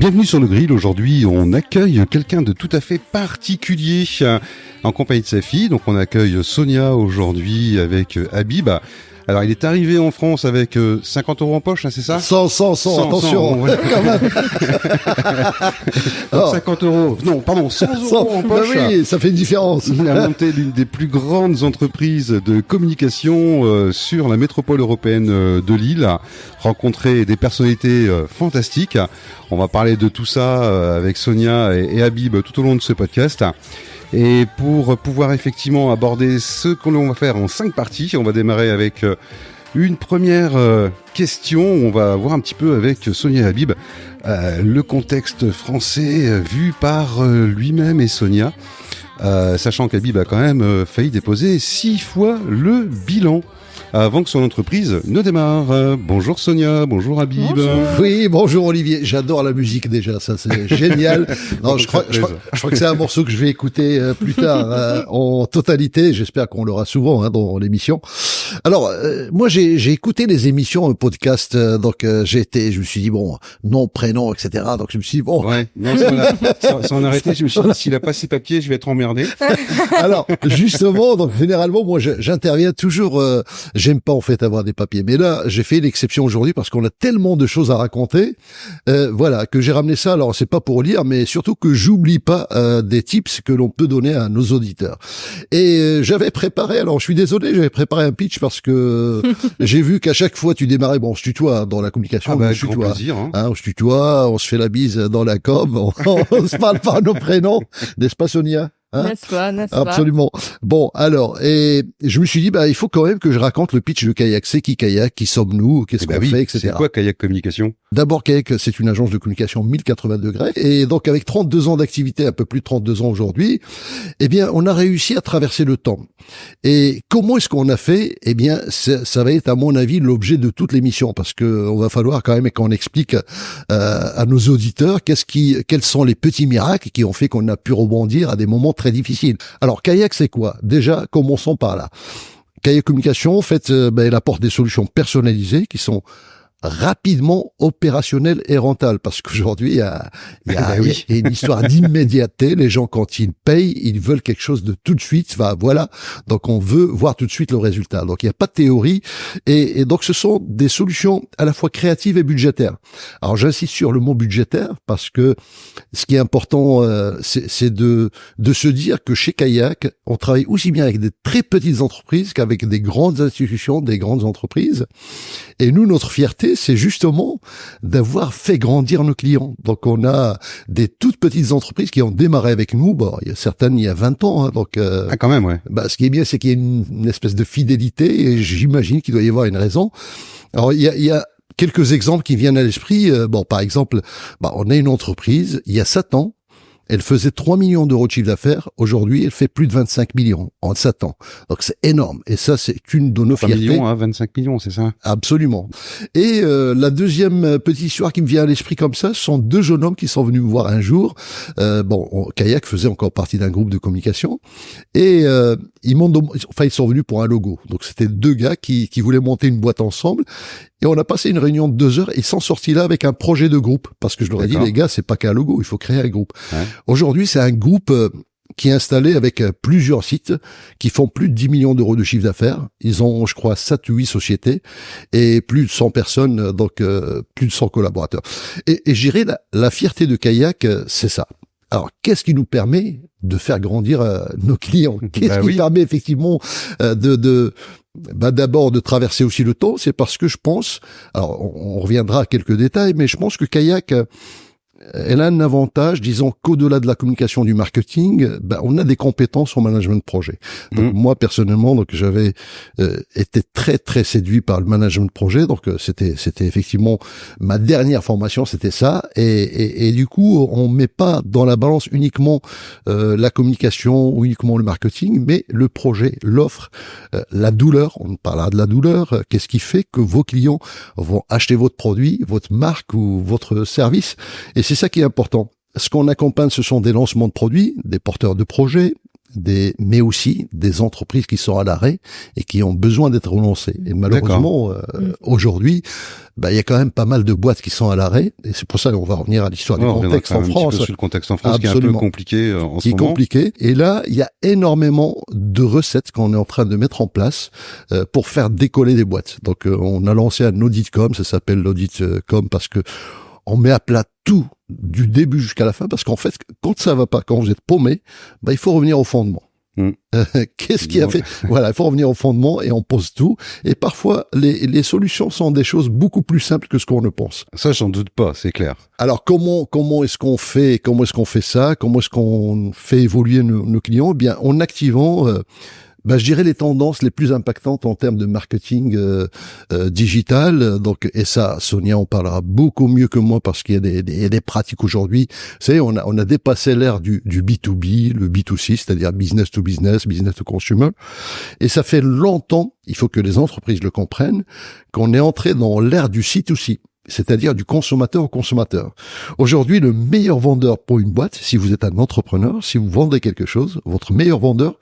Bienvenue sur le grill. Aujourd'hui, on accueille quelqu'un de tout à fait particulier en compagnie de sa fille. Donc, on accueille Sonia aujourd'hui avec Habib. Alors, il est arrivé en France avec 50 € en poche, hein, c'est ça? 100, attention. Voilà. Quand même. 50 €. Non, pardon, 100 € en poche. Bah oui, ça fait une différence. La montée d'une des plus grandes entreprises de communication sur la métropole européenne de Lille. Rencontrer des personnalités fantastiques. On va parler de tout ça avec Sonia et Habib tout au long de ce podcast. Et pour pouvoir effectivement aborder ce que l'on va faire en 5 parties, on va démarrer avec une première question. On va voir un petit peu avec Sonia et Habib le contexte français vu par lui-même et Sonia, sachant qu'Habib a quand même failli déposer 6 fois le bilan avant que son entreprise ne démarre. Bonjour Sonia, bonjour Habib. Bonjour. Oui, bonjour Olivier. J'adore la musique déjà, ça c'est génial. Non, je crois que c'est un morceau que je vais écouter plus tard en totalité. J'espère qu'on l'aura souvent dans l'émission. Alors, moi j'ai écouté les émissions podcast, donc je me suis dit bon, nom, prénom, etc. Donc je me suis dit bon. Ouais, non, ça en a arrêté. Je me suis dit s'il a pas ses papiers, je vais être emmerdé. Alors justement, donc généralement moi j'interviens toujours. J'aime pas en fait avoir des papiers, mais là j'ai fait l'exception aujourd'hui parce qu'on a tellement de choses à raconter, voilà, que j'ai ramené ça. Alors c'est pas pour lire, mais surtout que j'oublie pas des tips que l'on peut donner à nos auditeurs. Et j'avais préparé, alors je suis désolé, j'avais préparé un pitch parce que j'ai vu qu'à chaque fois tu démarrais, bon, on se tutoie dans la communication, on se tutoie, plaisir, hein. On se tutoie, on se fait la bise dans la com, on se parle par nos prénoms, n'est-ce pas Sonia? N'est-ce pas? Absolument. Bon, alors, et je me suis dit, il faut quand même que je raconte le pitch de Kayak. C'est qui Kayak? Qui sommes-nous? Qu'est-ce qu'on fait, etc. C'est quoi Kayak Communication? D'abord, Kayak, c'est une agence de communication 1080 degrés. Et donc, avec 32 ans d'activité, un peu plus de 32 ans aujourd'hui, eh bien, on a réussi à traverser le temps. Et comment est-ce qu'on a fait? Eh bien, ça va être, à mon avis, l'objet de toute l'émission, parce que on va falloir quand même qu'on explique à nos auditeurs quels sont les petits miracles qui ont fait qu'on a pu rebondir à des moments très difficiles. Alors, Kayak, c'est quoi? Déjà, commençons par là. Kayak Communication, en fait, elle apporte des solutions personnalisées qui sont rapidement opérationnel et rentable, parce qu'aujourd'hui il y a une histoire d'immédiateté. Les gens, quand ils payent, ils veulent quelque chose de tout de suite. Voilà, donc on veut voir tout de suite le résultat. Donc il n'y a pas de théorie, et donc ce sont des solutions à la fois créatives et budgétaires. Alors j'insiste sur le mot budgétaire parce que ce qui est important, c'est de se dire que chez Kayak, on travaille aussi bien avec des très petites entreprises qu'avec des grandes institutions, des grandes entreprises. Et nous, notre fierté, c'est justement d'avoir fait grandir nos clients. Donc, on a des toutes petites entreprises qui ont démarré avec nous. Bon, il y a certaines il y a 20 ans. Donc, quand même, ouais. Ce qui est bien, c'est qu'il y a une espèce de fidélité, et j'imagine qu'il doit y avoir une raison. Alors, il y a quelques exemples qui viennent à l'esprit. Par exemple, on a une entreprise, il y a 7 ans, elle faisait 3 millions d'euros de chiffre d'affaires. Aujourd'hui, elle fait plus de 25 millions en 7 ans. Donc, c'est énorme. Et ça, c'est une de nos fiertés. 3 millions à 25 millions, c'est ça? Absolument. Et la deuxième petite histoire qui me vient à l'esprit comme ça, ce sont 2 jeunes hommes qui sont venus me voir un jour. Kayak faisait encore partie d'un groupe de communication. Et ils sont venus pour un logo. Donc, c'était 2 gars qui voulaient monter une boîte ensemble. Et on a passé une réunion de 2 heures et ils sont sortis là avec un projet de groupe. Parce que je leur ai dit, les gars, c'est pas qu'un logo, il faut créer un groupe. Ouais. Aujourd'hui, c'est un groupe qui est installé avec plusieurs sites qui font plus de 10 millions d'euros de chiffre d'affaires. Ils ont, je crois, 7 ou 8 sociétés et plus de 100 personnes, donc plus de 100 collaborateurs. Et je dirais, la fierté de Kayak, c'est ça. Alors, qu'est-ce qui nous permet de faire grandir nos clients? Qu'est-ce qui permet effectivement d'abord de traverser aussi le temps? C'est parce que je pense, alors on reviendra à quelques détails, mais je pense que Kayak, elle a un avantage, disons qu'au-delà de la communication, du marketing, on a des compétences en management de projet. Donc moi personnellement, donc j'avais été très très séduit par le management de projet. Donc c'était effectivement ma dernière formation, c'était ça. Et du coup, on met pas dans la balance uniquement la communication ou uniquement le marketing, mais le projet, l'offre, la douleur. On parlera de la douleur. Qu'est-ce qui fait que vos clients vont acheter votre produit, votre marque ou votre service? Et c'est ça qui est important. Ce qu'on accompagne, ce sont des lancements de produits, des porteurs de projets, mais aussi des entreprises qui sont à l'arrêt et qui ont besoin d'être relancées. Et malheureusement, aujourd'hui, il y a quand même pas mal de boîtes qui sont à l'arrêt, et c'est pour ça qu'on va revenir à l'histoire du contexte en France. Un petit peu sur le contexte en France, qui est un peu compliqué en ce moment. Compliqué. Et là, il y a énormément de recettes qu'on est en train de mettre en place pour faire décoller des boîtes. Donc, on a lancé un audit.com, ça s'appelle l'audit.com parce que on met à plat tout du début jusqu'à la fin, parce qu'en fait, quand ça va pas, quand vous êtes paumé, il faut revenir au fondement. Qu'est-ce qui a fait? Voilà, il faut revenir au fondement et on pose tout. Et parfois, les solutions sont des choses beaucoup plus simples que ce qu'on ne pense. Ça, j'en doute pas, c'est clair. Alors, comment est-ce qu'on fait ça? Comment est-ce qu'on fait évoluer nos clients? Eh bien, en activant, je dirais les tendances les plus impactantes en termes de marketing digital. Donc, et ça, Sonia en parlera beaucoup mieux que moi parce qu'il y a des pratiques aujourd'hui. Vous savez, on a dépassé l'ère du B2B, le B2C, c'est-à-dire business to business, business to consumer. Et ça fait longtemps, il faut que les entreprises le comprennent, qu'on est entré dans l'ère du C2C. C'est-à-dire du consommateur au consommateur. Aujourd'hui, le meilleur vendeur pour une boîte, si vous êtes un entrepreneur, si vous vendez quelque chose, votre meilleur vendeur,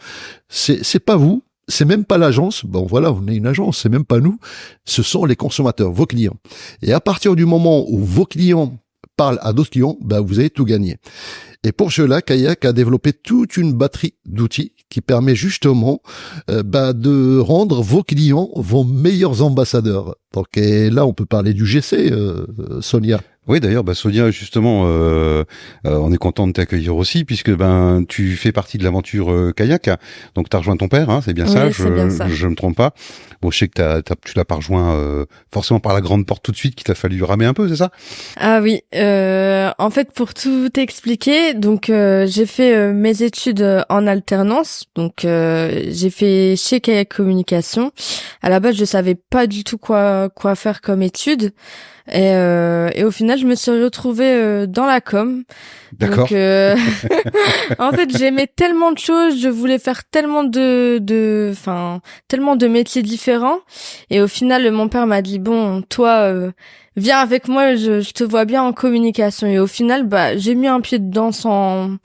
c'est pas vous, c'est même pas l'agence. Bon, voilà, on est une agence, c'est même pas nous. Ce sont les consommateurs, vos clients. Et à partir du moment où vos clients parlent à d'autres clients, vous avez tout gagné. Et pour cela, Kayak a développé toute une batterie d'outils qui permet justement de rendre vos clients vos meilleurs ambassadeurs. Donc et là, on peut parler du GC, Sonia. Oui, d'ailleurs, Sonia, justement, on est content de t'accueillir aussi, puisque tu fais partie de l'aventure Kayak. Donc, t'as rejoint ton père, hein, c'est bien ça. Je me trompe pas. Bon, je sais que tu l'as pas rejoint forcément par la grande porte tout de suite, qu'il t'a fallu ramer un peu, c'est ça? Ah oui. En fait, pour tout expliquer, donc j'ai fait mes études en alternance. Donc, j'ai fait chez Kayak Communication. À la base, je savais pas du tout quoi faire comme études. Et au final, je me suis retrouvée dans la com. D'accord. Donc, en fait, j'aimais tellement de choses, je voulais faire tellement tellement de métiers différents. Et au final, mon père m'a dit bon, toi, viens avec moi, je te vois bien en communication. Et au final, j'ai mis un pied dedans sans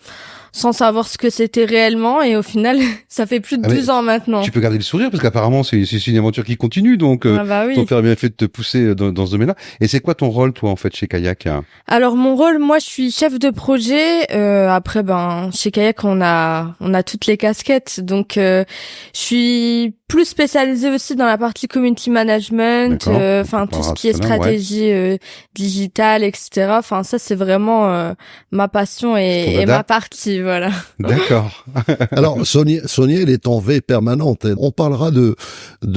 savoir ce que c'était réellement, et au final, ça fait plus de 12 ans maintenant. Tu peux garder le sourire, parce qu'apparemment, c'est une aventure qui continue, donc oui. Ton père a bien fait de te pousser dans ce domaine-là. Et c'est quoi ton rôle, toi, en fait, chez Kayak? Alors, mon rôle, moi, je suis chef de projet. Après, chez Kayak, on a toutes les casquettes, donc je suis plus spécialisée aussi dans la partie community management, tout ce qui est stratégie digitale, etc. Enfin, ça, c'est vraiment ma passion et ma partie, voilà. D'accord. Alors, Sonia, elle est en veille permanente. On parlera de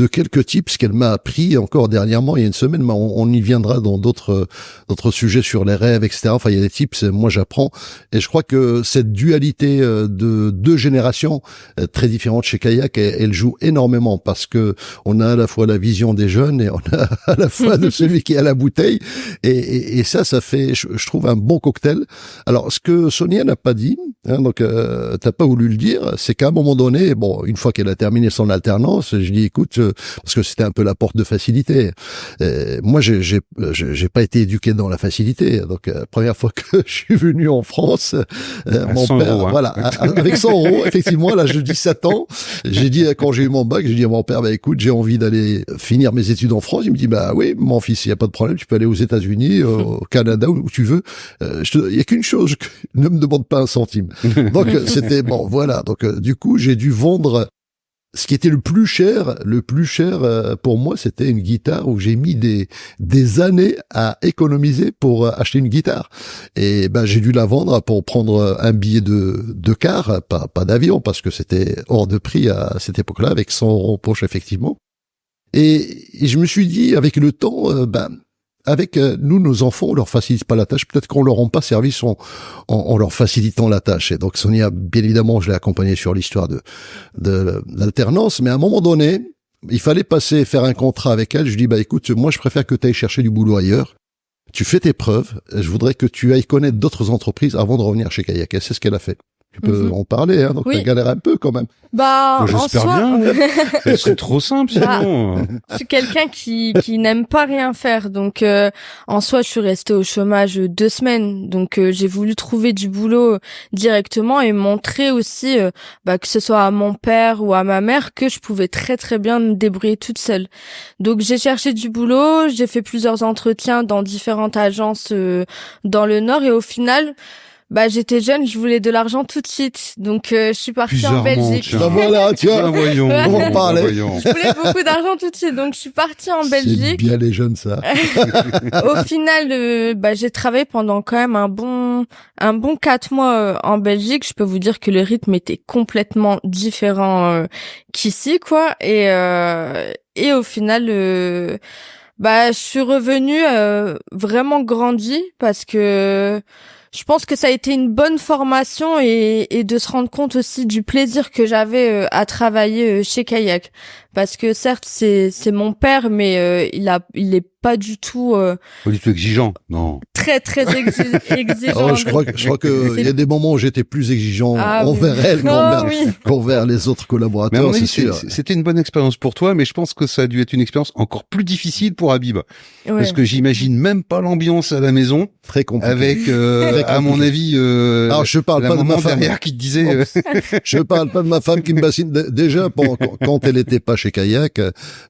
quelques tips qu'elle m'a appris encore dernièrement, il y a une semaine, mais on y viendra dans d'autres sujets sur les rêves, etc. Enfin, il y a des tips, moi j'apprends. Et je crois que cette dualité de deux générations très différentes chez Kayak, elle joue énormément, parce que on a à la fois la vision des jeunes et on a à la fois de celui qui a la bouteille. Et ça fait, je trouve, un bon cocktail. Alors, ce que Sonia n'a pas dit, donc t'as pas voulu le dire, c'est qu'à un moment donné, une fois qu'elle a terminé son alternance, je dis écoute, parce que c'était un peu la porte de facilité. Moi, j'ai pas été éduqué dans la facilité. Donc, la première fois que je suis venu en France, mon père, €, avec 100 €, effectivement, là, je 17 ans, j'ai dit, quand j'ai eu mon bac, j'ai dit à mon père, écoute, j'ai envie d'aller finir mes études en France. Il me dit, oui, mon fils, il y a pas de problème, tu peux aller aux États-Unis, au Canada, où tu veux. Il y a qu'une chose, ne me demande pas un centime. Donc, c'était voilà. Donc, du coup, j'ai dû vendre. Ce qui était le plus cher pour moi, c'était une guitare où j'ai mis des années à économiser pour acheter une guitare. Et j'ai dû la vendre pour prendre un billet de car, pas d'avion, parce que c'était hors de prix à cette époque-là, avec 100 € en poche, effectivement. Et je me suis dit, avec le temps, avec nous, nos enfants, on leur facilite pas la tâche. Peut-être qu'on leur rend pas service en leur facilitant la tâche. Et donc Sonia, bien évidemment, je l'ai accompagnée sur l'histoire de l'alternance. Mais à un moment donné, il fallait faire un contrat avec elle. Je lui dis, écoute, moi, je préfère que tu ailles chercher du boulot ailleurs. Tu fais tes preuves. Je voudrais que tu ailles connaître d'autres entreprises avant de revenir chez Kayak. Et c'est ce qu'elle a fait. Tu peux en parler, hein, donc Oui. t'as galéré un peu quand même. Bah, en J'espère soi, bien. Ce serait trop simple sinon. je suis quelqu'un qui n'aime pas rien faire. Donc, en soi, je suis restée au chômage 2 semaines. Donc, j'ai voulu trouver du boulot directement et montrer aussi, que ce soit à mon père ou à ma mère, que je pouvais très très bien me débrouiller toute seule. Donc, j'ai cherché du boulot, j'ai fait plusieurs entretiens dans différentes agences dans le Nord et au final, j'étais jeune, je voulais de l'argent tout de suite. Donc, je suis partie en Belgique. Tiens. Ben voilà, tu vois. Ben voyons. On va en parler. Voyons. Je voulais beaucoup d'argent tout de suite, donc je suis partie en C'est Belgique. bien les jeunes, ça. Au final, j'ai travaillé pendant quand même un bon 4 mois en Belgique. Je peux vous dire que le rythme était complètement différent qu'ici, quoi. Et au final, je suis revenue vraiment grandie parce que je pense que ça a été une bonne formation et de se rendre compte aussi du plaisir que j'avais à travailler chez Kayak. Parce que certes, c'est mon père, mais il est pas du tout Pas du tout exigeant, non. très exigeant. Alors, je crois que il y a des moments où j'étais plus exigeant envers oui. elle Oh, qu'envers les autres Mais à collaborateurs, mon c'est avis, sûr. c'était une bonne expérience pour toi, mais je pense que ça a dû être une expérience encore plus difficile pour Habib. Ouais. Parce que j'imagine même pas l'ambiance à la maison, Très compliqué. avec, Très à mon avis, Alors, je parle la pas de maman ma femme. derrière qui te disait... Je parle pas de ma femme qui me bassine déjà quand elle était pas chez Kayak,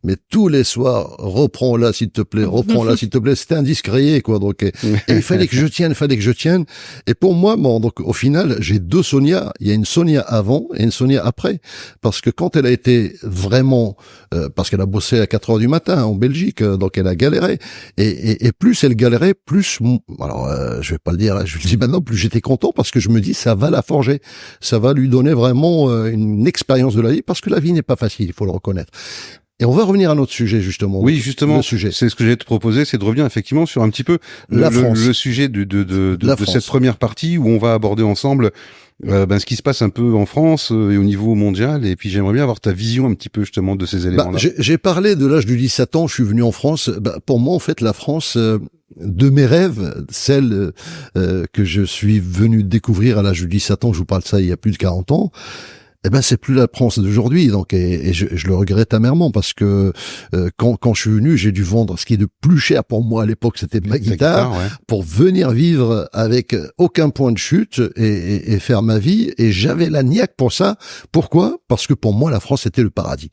mais tous les soirs, reprends-la s'il te plaît, reprends-la s'il te plaît. C'était un disque rayé, quoi. Donc, et il fallait que je tienne, Et pour moi, donc au final, j'ai 2 Sonia. Il y a une Sonia avant et une Sonia après, parce que quand elle a été vraiment, parce qu'elle a bossé à 4 heures du matin en Belgique, donc elle a galéré. Et plus elle galérait, plus, alors je vais pas le dire, je le dis maintenant, plus j'étais content parce que je me dis ça va la forger, ça va lui donner vraiment une expérience de la vie, parce que la vie n'est pas facile, il faut le reconnaître. Et on va revenir à notre sujet, justement. Oui, justement, le sujet. c'est ce que j'allais te proposer, c'est de revenir effectivement sur un petit peu le sujet de cette première partie où on va aborder ensemble ce qui se passe un peu en France et au niveau mondial. Et puis j'aimerais bien avoir ta vision un petit peu justement de ces éléments-là. J'ai parlé de l'âge de 17 ans, je suis venu en France. Pour moi, en fait, la France... de mes rêves, celle que je suis venu découvrir à l'âge de 17 ans, je vous parle de ça il y a plus de 40 ans, c'est plus la France d'aujourd'hui, donc et je le regrette amèrement parce que quand je suis venu, j'ai dû vendre ce qui est de plus cher pour moi à l'époque, c'était ma guitare, pour venir vivre avec aucun point de chute et faire ma vie, et j'avais la niaque pour ça. Pourquoi ? Parce que pour moi la France était le paradis.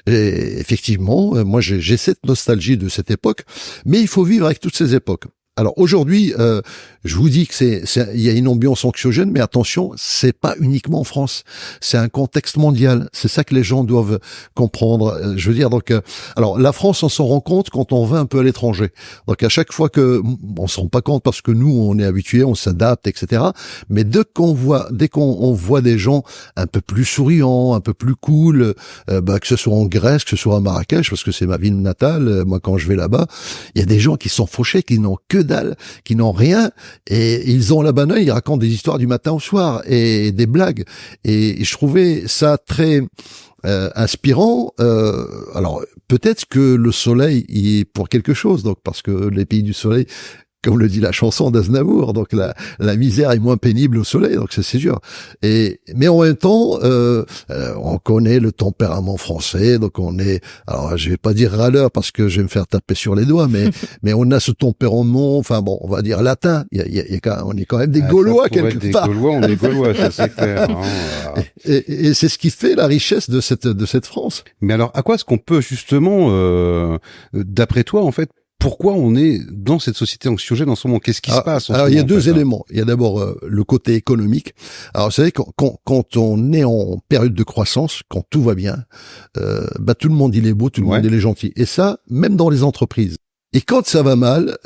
Et effectivement, moi j'ai cette nostalgie de cette époque, mais il faut vivre avec toutes ces époques. Alors aujourd'hui, je vous dis que il y a une ambiance anxiogène, mais attention, c'est pas uniquement en France, c'est un contexte mondial. C'est ça que les gens doivent comprendre. Je veux dire, donc, alors la France, on s'en rend compte quand on va un peu à l'étranger. Donc à chaque fois que on se rend pas compte parce que nous, on est habitués, on s'adapte, etc. Mais dès qu'on voit des gens un peu plus souriants, un peu plus cool, que ce soit en Grèce, que ce soit à Marrakech, parce que c'est ma ville natale. Moi, quand je vais là-bas, il y a des gens qui sont fauchés, qui n'ont que dalle, qui n'ont rien, et ils ont la banane, ils racontent des histoires du matin au soir et des blagues, et je trouvais ça très inspirant. Alors peut-être que le soleil y est pour quelque chose, donc parce que les pays du soleil, comme le dit la chanson d'Aznavour, donc la misère est moins pénible au soleil, donc c'est sûr. Mais en même temps, on connaît le tempérament français, donc on est, alors je vais pas dire râleur parce que je vais me faire taper sur les doigts, mais on a ce tempérament, enfin bon, on va dire latin. On est quand même des Gaulois quelque part. Des Gaulois, on est Gaulois, ça c'est clair. Hein. Et c'est ce qui fait la richesse de cette France. Mais alors, à quoi est-ce qu'on peut justement, d'après toi, en fait, pourquoi on est dans cette société anxiogène en ce moment? Qu'est-ce qui se passe en ce moment? Il y a 2 éléments. Il y a d'abord le côté économique. Alors, vous savez, quand on est en période de croissance, quand tout va bien, tout le monde il est beau, tout le monde il est gentil. Et ça, même dans les entreprises. Et quand ça va mal,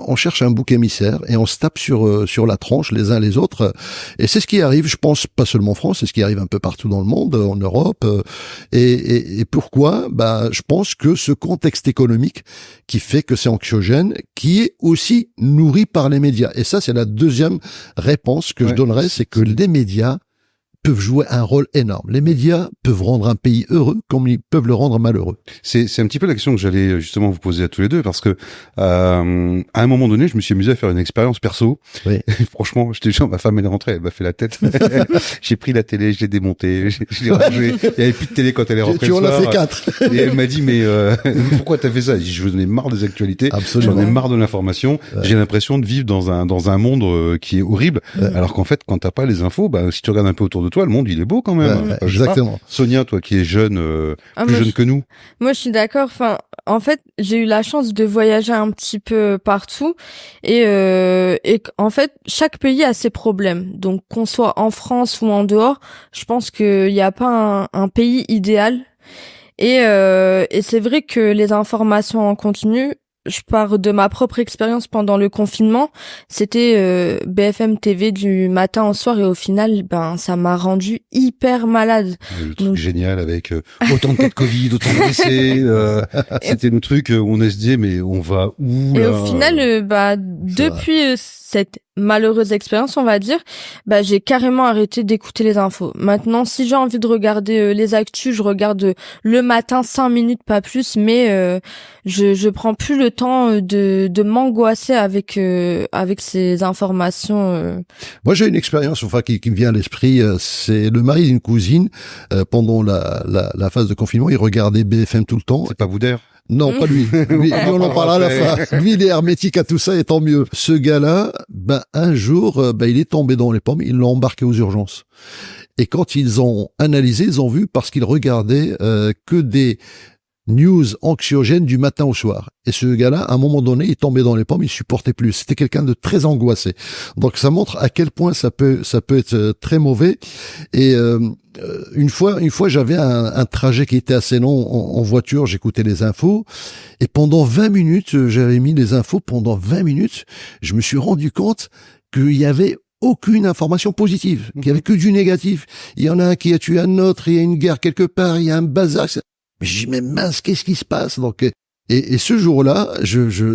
on cherche un bouc émissaire et on se tape sur la tronche les uns les autres. Et c'est ce qui arrive, je pense, pas seulement en France, c'est ce qui arrive un peu partout dans le monde, en Europe. Et pourquoi ? Je pense que ce contexte économique qui fait que c'est anxiogène, qui est aussi nourri par les médias. Et ça, c'est la deuxième réponse que je donnerais, c'est que les médias peuvent jouer un rôle énorme. Les médias peuvent rendre un pays heureux comme ils peuvent le rendre malheureux. C'est un petit peu la question que j'allais justement vous poser à tous les deux, parce que à un moment donné, je me suis amusé à faire une expérience perso. Oui. Et franchement, je te jure, ma femme elle est rentrée, elle m'a fait la tête. J'ai pris la télé, je l'ai démontée, je l'ai rangée. Il y avait plus de télé quand elle est rentrée. Tu en le as soir. fait 4. Et elle m'a dit, mais pourquoi t'as fait ça? Je j'en ai marre des actualités, Absolument. j'en ai marre de l'information. Ouais. J'ai l'impression de vivre dans un monde qui est horrible, alors qu'en fait, quand t'as pas les infos, bah si tu regardes un peu autour de toi, le monde il est beau quand même. Ouais, exactement. Sonia, toi qui es jeune, plus jeune que nous. Moi, je suis d'accord. Enfin, en fait, j'ai eu la chance de voyager un petit peu partout et en fait, chaque pays a ses problèmes. Donc, qu'on soit en France ou en dehors, je pense qu'il n'y a pas un pays idéal. Et c'est vrai que les informations en continu, je pars de ma propre expérience pendant le confinement, c'était BFM TV du matin au soir et au final, ben ça m'a rendu hyper malade. Le truc génial avec autant de cas de Covid, autant de décès, c'était le truc où on se dit mais on va où là? Et au final, depuis cette malheureuse expérience, on va dire, j'ai carrément arrêté d'écouter les infos. Maintenant, si j'ai envie de regarder les actus, je regarde le matin 5 minutes, pas plus, mais je prends plus le temps de m'angoisser avec ces informations. Moi, j'ai une expérience qui me vient à l'esprit, c'est le mari d'une cousine, pendant la phase de confinement, il regardait BFM tout le temps. C'est pas Boudère? Non, pas lui. Lui, on en parlera à la fin. Lui, il est hermétique à tout ça, et tant mieux. Ce gars-là, un jour, il est tombé dans les pommes, ils l'ont embarqué aux urgences. Et quand ils ont analysé, ils ont vu, parce qu'il regardait que des news anxiogènes du matin au soir. Et ce gars-là, à un moment donné, il est tombé dans les pommes, il supportait plus. C'était quelqu'un de très angoissé. Donc ça montre à quel point ça peut être très mauvais. Et une fois, j'avais un trajet qui était assez long en voiture, j'écoutais les infos, et pendant 20 minutes, j'avais mis les infos pendant 20 minutes, je me suis rendu compte qu'il y avait aucune information positive, qu'il y avait que du négatif. Il y en a un qui a tué un autre, il y a une guerre quelque part, il y a un bazar. Mais je dis, mais mince, qu'est-ce qui se passe? Donc, et ce jour-là,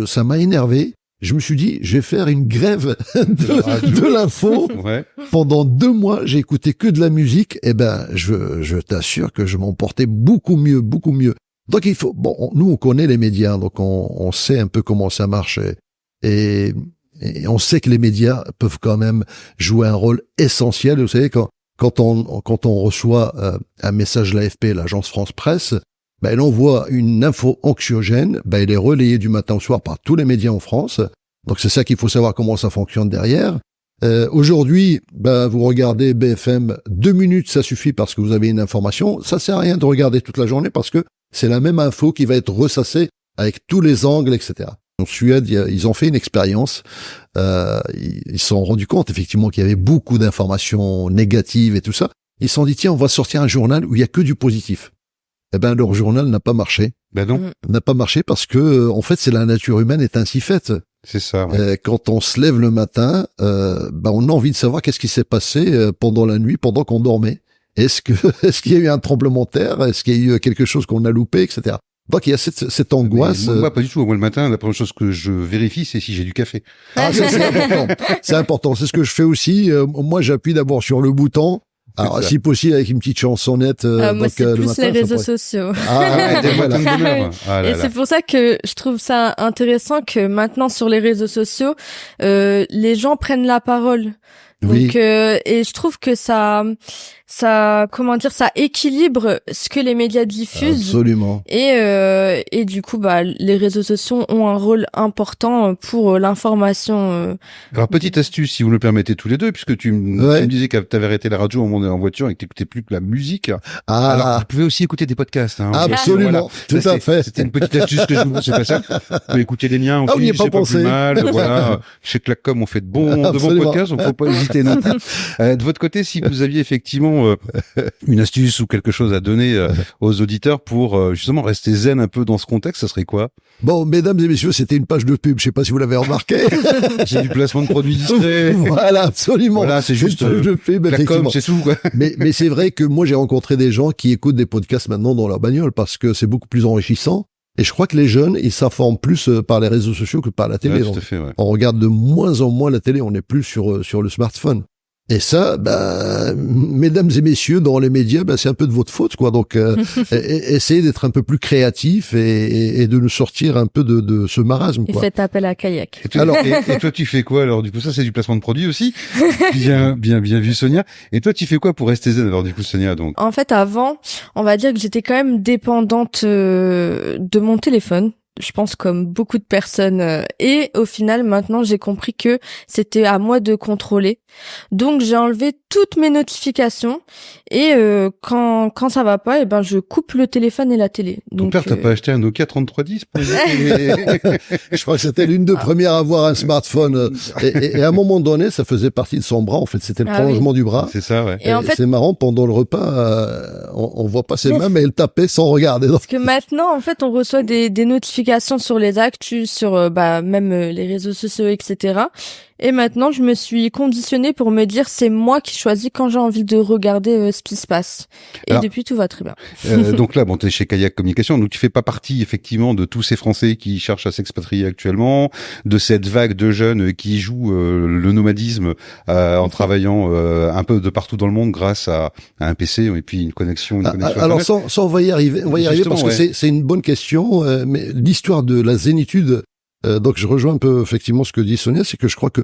ça m'a énervé. Je me suis dit, je vais faire une grève de l'info. Ouais. Pendant 2 mois, j'ai écouté que de la musique. Et je t'assure que je m'en portais beaucoup mieux, beaucoup mieux. Donc nous, on connaît les médias, donc on sait un peu comment ça marche. Et on sait que les médias peuvent quand même jouer un rôle essentiel. Vous savez, quand on reçoit un message de l'AFP, l'agence France Presse, elle envoie une info anxiogène, elle est relayée du matin au soir par tous les médias en France. Donc c'est ça qu'il faut savoir comment ça fonctionne derrière. Aujourd'hui, vous regardez BFM, 2 minutes, ça suffit parce que vous avez une information. Ça sert à rien de regarder toute la journée parce que c'est la même info qui va être ressassée avec tous les angles, etc. En Suède, ils ont fait une expérience. Ils se sont rendus compte effectivement qu'il y avait beaucoup d'informations négatives et tout ça. Ils se sont dit, tiens, on va sortir un journal où il y a que du positif. Leur journal n'a pas marché. Non. N'a pas marché parce que, en fait, c'est la nature humaine est ainsi faite. C'est ça. Ouais. Quand on se lève le matin, on a envie de savoir qu'est-ce qui s'est passé pendant la nuit, pendant qu'on dormait. Est-ce qu'il y a eu un tremblement de terre? Est-ce qu'il y a eu quelque chose qu'on a loupé, etc. Donc il y a cette angoisse. Moi, pas du tout. Moi, le matin, la première chose que je vérifie, c'est si j'ai du café. Ah, ça, c'est important. C'est important. C'est ce que je fais aussi. Moi, j'appuie d'abord sur le bouton. Alors, si possible, avec une petite chansonnette. Moi, c'est plus les réseaux sociaux. Et c'est pour ça que je trouve ça intéressant que maintenant, sur les réseaux sociaux, les gens prennent la parole. Donc, et je trouve que ça équilibre ce que les médias diffusent. Absolument. Et du coup, les réseaux sociaux ont un rôle important pour l'information. Alors, petite astuce, si vous me le permettez tous les deux, puisque tu me disais que tu avais arrêté la radio au moment en voiture et que tu n'écoutais plus que la musique. Ah. Alors, vous pouvez aussi écouter des podcasts. Hein, absolument. Voilà. Tout à fait. C'était une petite astuce que je vous sais pas ça. Vous pouvez écouter les miens aussi. On n'y est pas pensé. Pas plus mal. Voilà. Chez Clacom, on fait de bons podcasts, donc faut pas hésiter. De votre côté, si vous aviez effectivement une astuce ou quelque chose à donner aux auditeurs pour justement rester zen un peu dans ce contexte, ça serait quoi? Bon, mesdames et messieurs, c'était une page de pub. Je sais pas si vous l'avez remarqué. J'ai du placement de produits discrets. Voilà, absolument. Voilà, c'est juste une page de pub, effectivement. C'est tout, quoi. Mais c'est vrai que moi, j'ai rencontré des gens qui écoutent des podcasts maintenant dans leur bagnole parce que c'est beaucoup plus enrichissant. Et je crois que les jeunes, ils s'informent plus par les réseaux sociaux que par la télé. Ouais, tout à fait, ouais. On regarde de moins en moins la télé. On n'est plus sur le smartphone. Et ça, mesdames et messieurs, dans les médias, c'est un peu de votre faute, quoi. Donc, essayez d'être un peu plus créatif et de nous sortir un peu de ce marasme, quoi. Et faites appel à Kayak. Et toi, tu fais quoi alors? Du coup, ça, c'est du placement de produit aussi. Bien vu, Sonia. Et toi, tu fais quoi pour rester zen alors, du coup, Sonia, donc? En fait, avant, on va dire que j'étais quand même dépendante de mon téléphone. Je pense comme beaucoup de personnes. Et au final, maintenant, j'ai compris que c'était à moi de contrôler. Donc, j'ai enlevé toutes mes notifications. Et quand ça va pas, je coupe le téléphone et la télé. Ton père, t'as pas acheté un Nokia 3310 pour Je crois que c'était l'une des premières à avoir un smartphone. Et à un moment donné, ça faisait partie de son bras. En fait, c'était le prolongement du bras. C'est ça, ouais. Et en fait, c'est marrant, pendant le repas, on voit pas ses mains, mais elle tapait sans regarder. Parce que maintenant, en fait, on reçoit des notifications sur les actus, sur même les réseaux sociaux, etc. Et maintenant, je me suis conditionnée pour me dire c'est moi qui choisis quand j'ai envie de regarder ce qui se passe. Et alors, depuis, tout va très bien. Donc là, t'es chez Kayak Communication, donc tu fais pas partie effectivement de tous ces Français qui cherchent à s'expatrier actuellement, de cette vague de jeunes qui jouent le nomadisme en travaillant un peu de partout dans le monde grâce à un PC et puis une connexion. Alors ça, on va y arriver. On va y arriver parce que c'est une bonne question. Mais l'histoire de la zénitude. Donc je rejoins un peu effectivement ce que dit Sonia, c'est que je crois que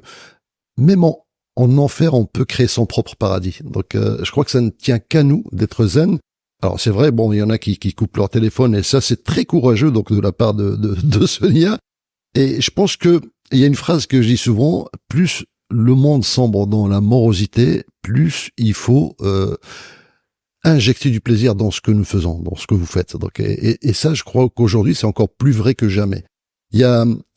même en enfer, on peut créer son propre paradis. Donc je crois que ça ne tient qu'à nous d'être zen. Alors c'est vrai, il y en a qui coupent leur téléphone et ça c'est très courageux donc de la part de Sonia. Et je pense que il y a une phrase que je dis souvent, plus le monde sombre dans la morosité, plus il faut injecter du plaisir dans ce que nous faisons, dans ce que vous faites. Donc et ça, je crois qu'aujourd'hui c'est encore plus vrai que jamais.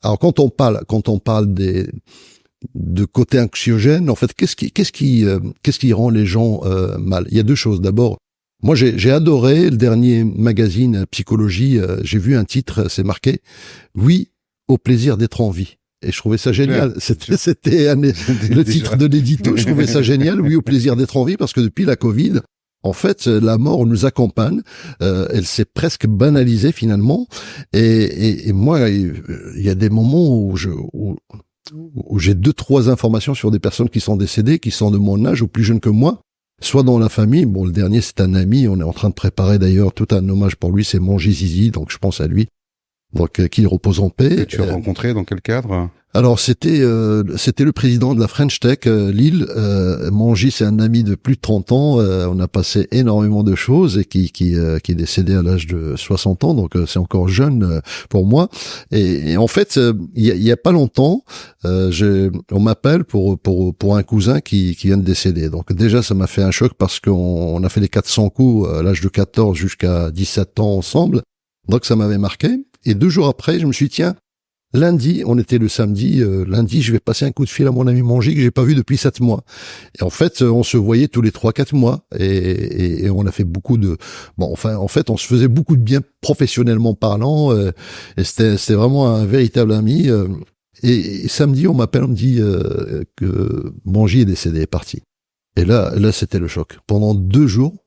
Alors quand on parle de côté anxiogène, en fait, qu'est-ce qui rend les gens mal? Il y a deux choses. D'abord, moi j'ai adoré le dernier magazine Psychologie. J'ai vu un titre, c'est marqué "Oui au plaisir d'être en vie". Et je trouvais ça génial. C'était le titre de l'édito. Je trouvais ça génial. "Oui au plaisir d'être en vie", parce que depuis la Covid, en fait, la mort nous accompagne. Elle s'est presque banalisée finalement. Et moi, il y a des moments où j'ai 2-3 informations sur des personnes qui sont décédées, qui sont de mon âge ou plus jeunes que moi, soit dans la famille. Bon, le dernier, c'est un ami. On est en train de préparer d'ailleurs tout un hommage pour lui. C'est Manji Zizi, donc je pense à lui. Donc, qu'il repose en paix. Et tu as rencontré dans quel cadre? Alors c'était le président de la French Tech Lille. Manji, c'est un ami de plus de 30 ans. On a passé énormément de choses et qui est décédé à l'âge de 60 ans, donc c'est encore jeune pour moi. Et en fait, il y a pas longtemps, on m'appelle pour un cousin qui vient de décéder. Donc déjà, ça m'a fait un choc parce qu'on a fait les 400 coups à l'âge de 14 jusqu'à 17 ans ensemble. Donc ça m'avait marqué. Et 2 jours après, je me suis dit, tiens, lundi, on était le samedi, lundi, je vais passer un coup de fil à mon ami Manji que j'ai pas vu depuis 7 mois. Et en fait, on se voyait tous les 3-4 mois et on a fait beaucoup de... en fait, on se faisait beaucoup de bien professionnellement parlant et c'était vraiment un véritable ami. Et samedi, on m'appelle, on me dit que Manji est décédé, est parti. Et là, c'était le choc. Pendant 2 jours,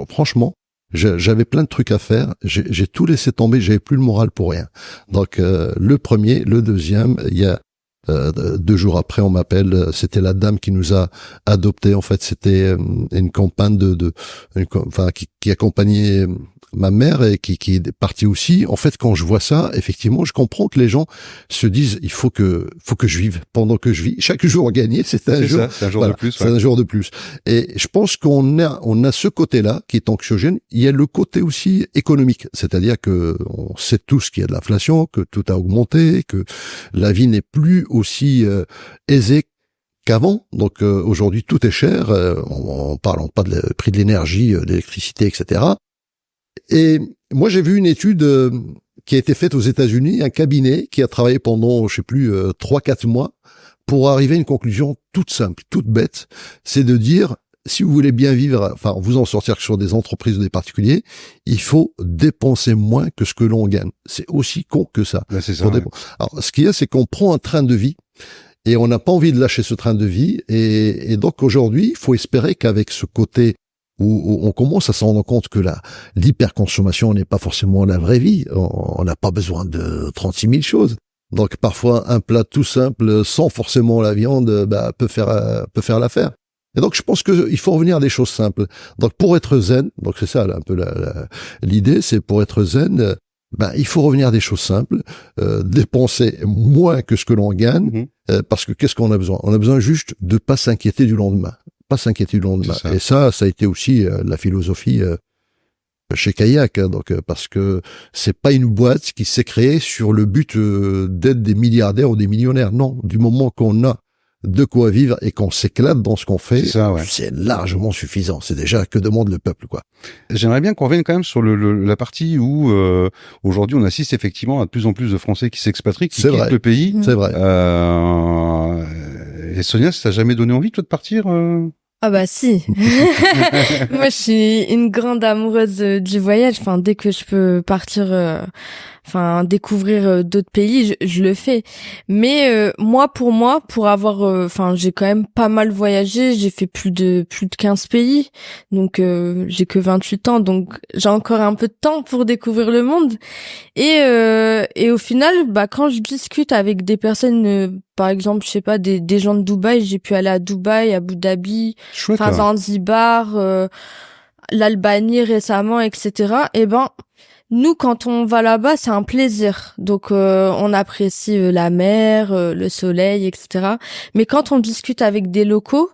franchement, j'avais plein de trucs à faire, j'ai tout laissé tomber, j'avais plus le moral pour rien. Donc le premier, le deuxième, il y a 2 jours après, on m'appelle, c'était la dame qui nous a adoptés. En fait, c'était une compagne qui accompagnait ma mère et qui est partie aussi. En fait, quand je vois ça, effectivement, je comprends que les gens se disent il faut que je vive pendant que je vis. Chaque jour gagné, c'est un jour de plus. C'est un jour de plus. Et je pense qu'on a ce côté-là qui est anxiogène. Il y a le côté aussi économique, c'est-à-dire que on sait tous qu'il y a de l'inflation, que tout a augmenté, que la vie n'est plus aussi aisée qu'avant. Donc aujourd'hui, tout est cher. On parle pas de prix de l'énergie, de l'électricité, etc. Et moi, j'ai vu une étude qui a été faite aux États-Unis, un cabinet qui a travaillé pendant, 3-4 mois pour arriver à une conclusion toute simple, toute bête. C'est de dire, si vous voulez bien vivre, vous en sortir que sur des entreprises ou des particuliers, il faut dépenser moins que ce que l'on gagne. C'est aussi con que ça. Là, c'est ça. Ouais. Alors, ce qu'il y a, c'est qu'on prend un train de vie et on n'a pas envie de lâcher ce train de vie. Et donc, aujourd'hui, il faut espérer qu'avec ce côté où on commence à se rendre compte que l'hyperconsommation n'est pas forcément la vraie vie. On n'a pas besoin de 36 000 choses. Donc parfois un plat tout simple, sans forcément la viande, peut faire l'affaire. Et donc, je pense qu'il faut revenir à des choses simples. Donc, pour être zen, donc c'est ça un peu l'idée, c'est pour être zen, il faut revenir à des choses simples, dépenser moins que ce que l'on gagne, parce que qu'est-ce qu'on a besoin? On a besoin juste de pas s'inquiéter du lendemain. Pas s'inquiéter du lendemain. Et ça a été aussi la philosophie chez Kayak, hein, donc parce que c'est pas une boîte qui s'est créée sur le but d'être des milliardaires ou des millionnaires. Non, du moment qu'on a de quoi vivre et qu'on s'éclate dans ce qu'on fait, c'est largement suffisant. C'est déjà que demande le peuple, quoi. J'aimerais bien qu'on revienne quand même sur la partie où aujourd'hui on assiste effectivement à de plus en plus de Français qui s'expatrient, qui quittent le pays. C'est vrai. Et Sonia, ça t'a jamais donné envie toi de partir Ah bah si. Moi je suis une grande amoureuse du voyage. Enfin dès que je peux partir, découvrir d'autres pays, je le fais. Mais pour avoir, j'ai quand même pas mal voyagé. J'ai fait plus de 15 pays. Donc j'ai que 28 ans, donc j'ai encore un peu de temps pour découvrir le monde. Et au final, quand je discute avec des personnes, par exemple, je sais pas, des gens de Dubaï, j'ai pu aller à Dubaï, à Abu Dhabi, Zanzibar, l'Albanie récemment, etc. Nous, quand on va là-bas, c'est un plaisir. Donc, on apprécie la mer, le soleil, etc. Mais quand on discute avec des locaux,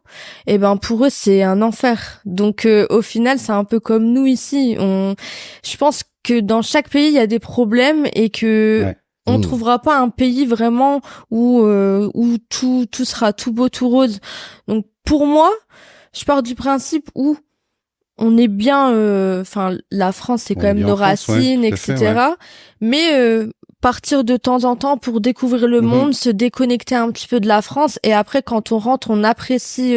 pour eux, c'est un enfer. Donc, au final, c'est un peu comme nous ici. Je pense que dans chaque pays, il y a des problèmes et que on trouvera pas un pays vraiment où tout sera tout beau, tout rose. Donc, pour moi, je pars du principe où on est bien, la France, c'est quand même nos racines, etc. Mais partir de temps en temps pour découvrir le monde, se déconnecter un petit peu de la France, et après, quand on rentre, on apprécie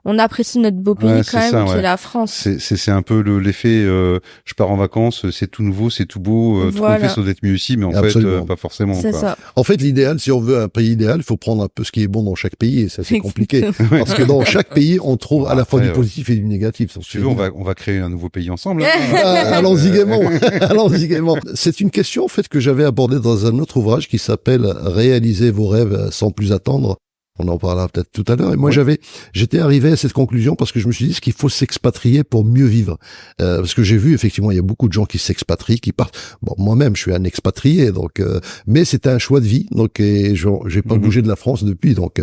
notre beau pays qui est la France. C'est un peu l'effet, je pars en vacances, c'est tout nouveau, c'est tout beau, tout qu'on fait, ça doit être mieux ici, mais en fait, pas forcément. C'est ça. En fait, l'idéal, si on veut un pays idéal, il faut prendre un peu ce qui est bon dans chaque pays, et ça, c'est compliqué. Parce que dans chaque pays, on trouve à la fois du positif et du négatif. Si tu veux, on va créer un nouveau pays ensemble. Allons-y gaiement. Allons-y gaiement. C'est une question, en fait, que j'avais abordée dans un autre ouvrage qui s'appelle Réaliser vos rêves sans plus attendre. On en parlera peut-être tout à l'heure. Et moi, j'étais arrivé à cette conclusion parce que je me suis dit qu'il faut s'expatrier pour mieux vivre. Parce que j'ai vu, effectivement, il y a beaucoup de gens qui s'expatrient, qui partent. Bon, moi-même, je suis un expatrié, donc, mais c'était un choix de vie. Donc, j'ai pas bougé de la France depuis, donc,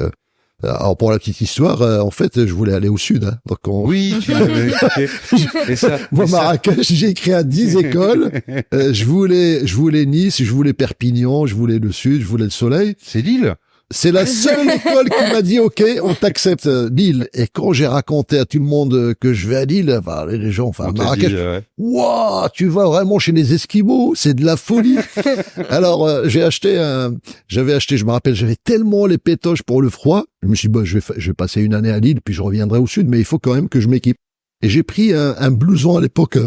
alors pour la petite histoire, en fait, je voulais aller au sud. Hein. Donc oui, tu l'avais expliqué. Moi, Marrakech, j'ai écrit à 10 écoles. Je voulais Nice, je voulais Perpignan, je voulais le sud, je voulais le soleil. C'est Lille. C'est la seule école qui m'a dit OK, on t'accepte Lille. Et quand j'ai raconté à tout le monde que je vais à Lille, les gens, Marrakech, waouh, tu vas vraiment chez les Esquimaux, c'est de la folie. Alors j'avais acheté, je me rappelle, j'avais tellement les pétoches pour le froid, je me suis dit, je vais passer une année à Lille, puis je reviendrai au sud, mais il faut quand même que je m'équipe. Et j'ai pris un blouson à l'époque.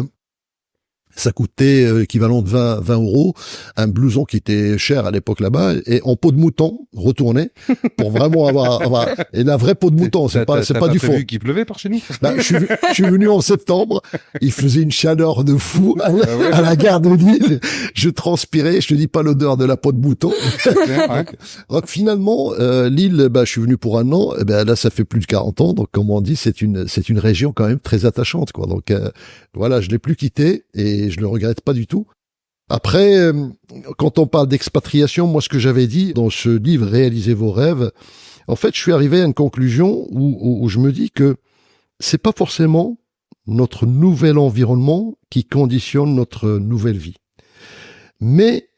Ça coûtait équivalent de 20 €, un blouson qui était cher à l'époque là-bas, et en peau de mouton, retourné, pour vraiment avoir et la vraie peau de mouton, c'est pas du fond. T'as vu qu'il pleuvait par chez nous? Je suis venu en septembre, il faisait une chaleur de fou à la gare de Lille, je transpirais, je te dis pas l'odeur de la peau de mouton. Donc finalement, Lille, je suis venu pour un an, et là ça fait plus de 40 ans, donc comme on dit, c'est une région quand même très attachante, quoi. Donc voilà, je l'ai plus quitté, et je le regrette pas du tout. Après, quand on parle d'expatriation, moi, ce que j'avais dit dans ce livre, Réalisez vos rêves, en fait, je suis arrivé à une conclusion où je me dis que c'est pas forcément notre nouvel environnement qui conditionne notre nouvelle vie. Mais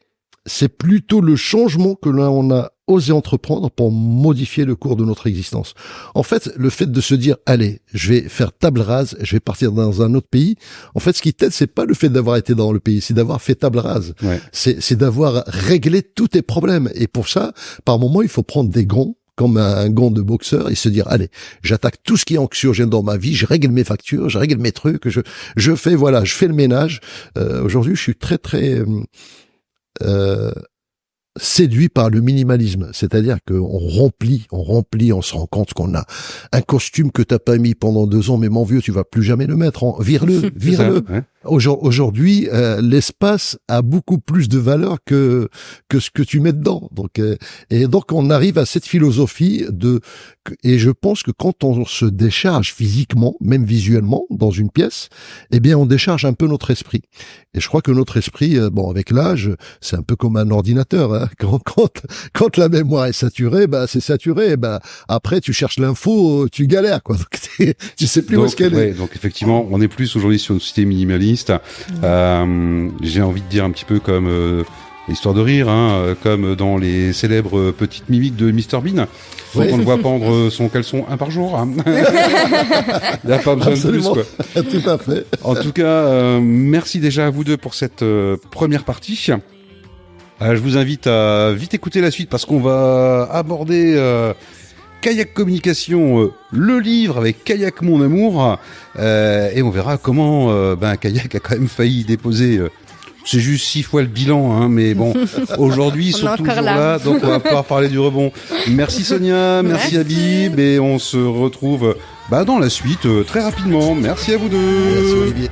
c'est plutôt le changement que l'on a osé entreprendre pour modifier le cours de notre existence. En fait, le fait de se dire, allez, je vais faire table rase, je vais partir dans un autre pays. En fait, ce qui t'aide, c'est pas le fait d'avoir été dans le pays, c'est d'avoir fait table rase. Ouais. C'est d'avoir réglé tous tes problèmes. Et pour ça, par moment, il faut prendre des gants, comme un gant de boxeur, et se dire, allez, j'attaque tout ce qui est anxiogène dans ma vie, je règle mes factures, je règle mes trucs, je fais le ménage. Aujourd'hui, je suis très, très, séduit par le minimalisme, c'est-à-dire qu'on remplit, on se rend compte qu'on a un costume que t'as pas mis pendant 2 ans, mais mon vieux, tu vas plus jamais le mettre, vire-le. Ouais. Aujourd'hui, l'espace a beaucoup plus de valeur que ce que tu mets dedans. Donc on arrive à cette philosophie et je pense que quand on se décharge physiquement, même visuellement, dans une pièce, eh bien, on décharge un peu notre esprit. Et je crois que notre esprit, avec l'âge, c'est un peu comme un ordinateur, hein. Quand la mémoire est saturée, c'est saturé. Après, tu cherches l'info, tu galères, quoi. Donc, tu sais plus où est-ce qu'elle est. Donc effectivement, on est plus aujourd'hui sur une société minimaliste. J'ai envie de dire un petit peu comme l'histoire de rire, comme dans les célèbres petites mimiques de Mr Bean. Donc on le voit pendre son caleçon 1 par jour. Il n'y a pas besoin Absolument. de plus, quoi. Tout à fait. En tout cas, merci déjà à vous deux pour cette première partie. Je vous invite à vite écouter la suite parce qu'on va aborder Kayak Communication, le livre avec Kayak Mon Amour, et on verra comment Kayak a quand même failli déposer. C'est juste 6 fois le bilan, mais bon, aujourd'hui ils sont toujours là, donc on va pouvoir parler du rebond. Merci Sonia, merci Habib, et on se retrouve dans la suite très rapidement. Merci à vous deux. Merci Olivier.